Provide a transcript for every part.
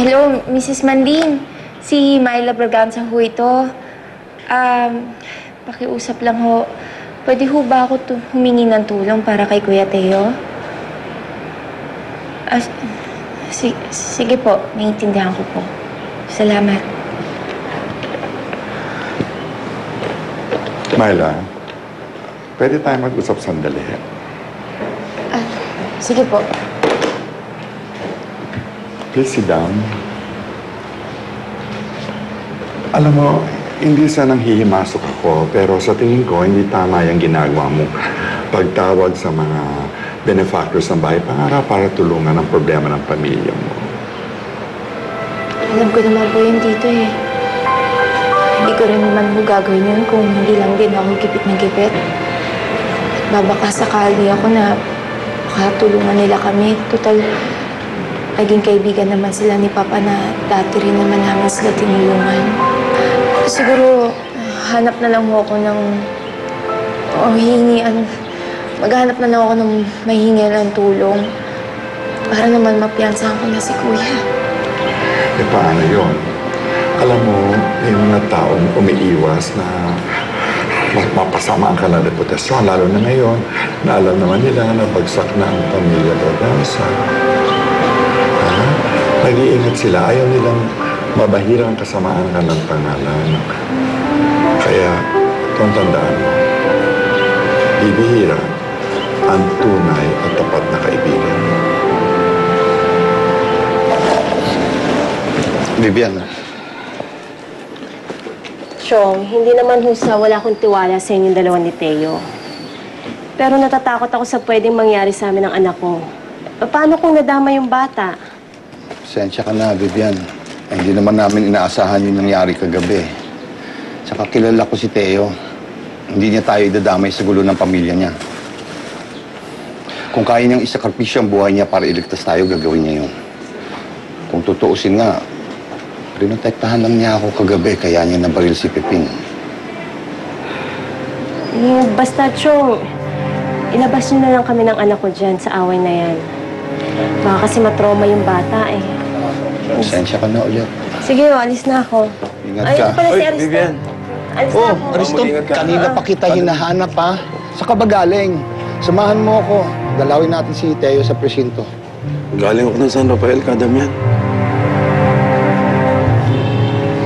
Hello, Mrs. Manding. Si Myla Braganza ho ito. Pakiusap lang ho. Pwede ho ba ako humingi ng tulong para kay Kuya Teo? Sige po, naiintindihan ko po. Salamat. Myla, pwede tayo mag-usap sandali. Sige po. Please sit down. Alam mo, hindi sanang hihimasok ako, pero sa tingin ko, hindi tama yung ginagawa mo. Pagtawag sa mga benefactors ng bahay pangarap para tulungan ang problema ng pamilya mo. Alam ko naman po yun dito eh. Hindi ko rin naman po gagawin yun kung hindi lang din ako gipit na gipit. Babaka sakali ako na makatulungan nila kami. Total, naging kaibigan naman sila ni Papa na dati rin naman namin sila tinulungan. Siguro, hanap na lang ako ng maghanap na lang ako ng mahingi ng tulong para naman mapiyansahan ko na si Kuya. E paano yun? Alam mo, may mga taong umiiwas na mapasama ang kanilang reputasyon, lalo na ngayon, na alam naman nila na bagsak na ang pamilya Braganza. Nag-iingat sila. Ayaw nilang mabahira ang kasamaan ka ng pangalan. Kaya, itong tandaan mo, bibihira ang tunay at tapat na kaibigan. Vivian. Chong, hindi naman wala akong tiwala sa inyong dalawa ni Teo. Pero natatakot ako sa pwedeng mangyari sa amin ng anak ko. Paano kung nadama yung bata? Pasensya ka na, Vivian. Hindi naman namin inaasahan yung nangyari kagabi. Tsaka kilala ko si Teo. Hindi niya tayo idadamay sa gulo ng pamilya niya. Kung kaya niyang isakripisyo ang buhay niya para iligtas tayo, gagawin niya yun. Kung tutuusin nga, pinotektahan lang niya ako kagabi, kaya niya nabaril si Peping. Basta, Chong, ilabas niyo na lang kami ng anak ko dyan sa away na yan. Baka kasi matrauma yung bata eh. Pasensya ka na ulit. Sige, alis na ako. Ingat ka. Pala si Ariston. Vivian. Alis na ako. Ariston, kanina pa kita hinahanap ha. Saan ka ba galing? Samahan mo ako. Dalawin natin si Teo sa presinto. Galing ako ng San Rafael, Kadamian.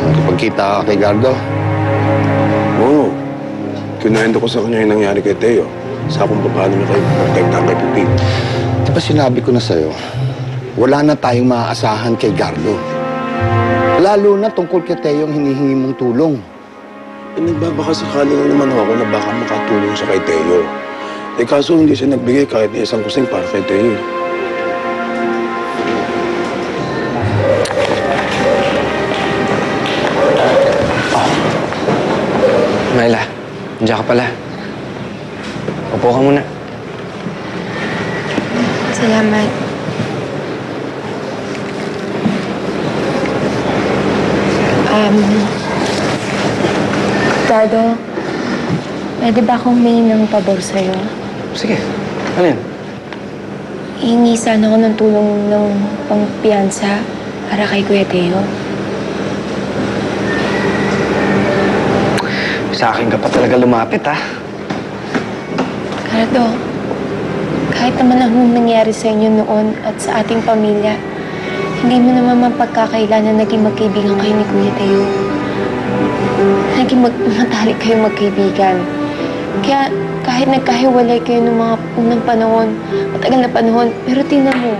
Nakapagkita ka kay Gardo? Oo. Kinuwento ko sa kanya yung nangyari kay Teo. Sa kung paano niya kayo protektahan kay Piping. Di ba sinabi ko na sa'yo, wala na tayong maaasahan kay Gardo. Lalo na tungkol kay Teo yung hinihingi mong tulong. Nagbabaka sakali lang naman ako na baka makatulong siya kay Teo. Eh kaso hindi siya nagbigay kahit na isang kusing para kay Teo. Myla, nandiyan ka pala. Upo ka muna. Salamat. Dado, pwede ba akong humingi ng pabor sa'yo? Sige, ano yun? Hihingi sana ako ng tulong ng pangpiyansa para kay Kuya Teo. Sa akin ka pa talaga lumapit, ha? Gardo, kahit naman ang nangyari sa inyo noon at sa ating pamilya, hindi mo naman mapagkakailan na naging magkaibigan kayo ni Kuya Teo. Naging matalik kayo magkaibigan. Kaya kahit nagkahiwalay kayo ng mga unang panahon, matagal na panahon, pero tingnan mo,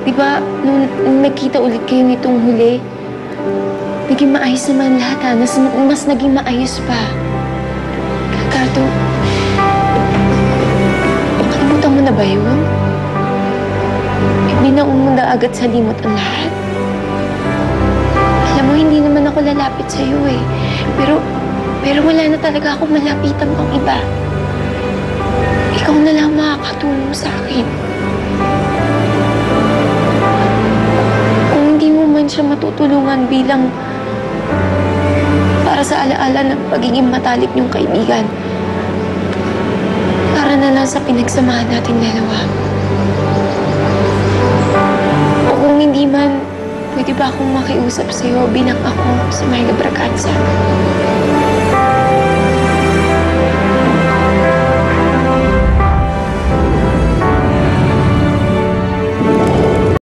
di ba, nung nagkita ulit kayo nitong huli, naging maayos naman lahat, ha? Mas naging maayos pa. Gardo, nakalimutan mo na ba yun? Binaon mo na agad sa limot ang lahat. Alam mo, hindi naman ako lalapit sa'yo eh. Pero wala na talaga ako malapitan pang iba. Ikaw na lang makakatulong sa akin. Kung hindi mo man siya matutulungan bilang para sa alaala ng pagiging matalik niyong kaibigan, para na lang sa pinagsamahan nating dalawa. O kung hindi man, ba akong makiusap sa'yo bilang ako si Myla Braganza?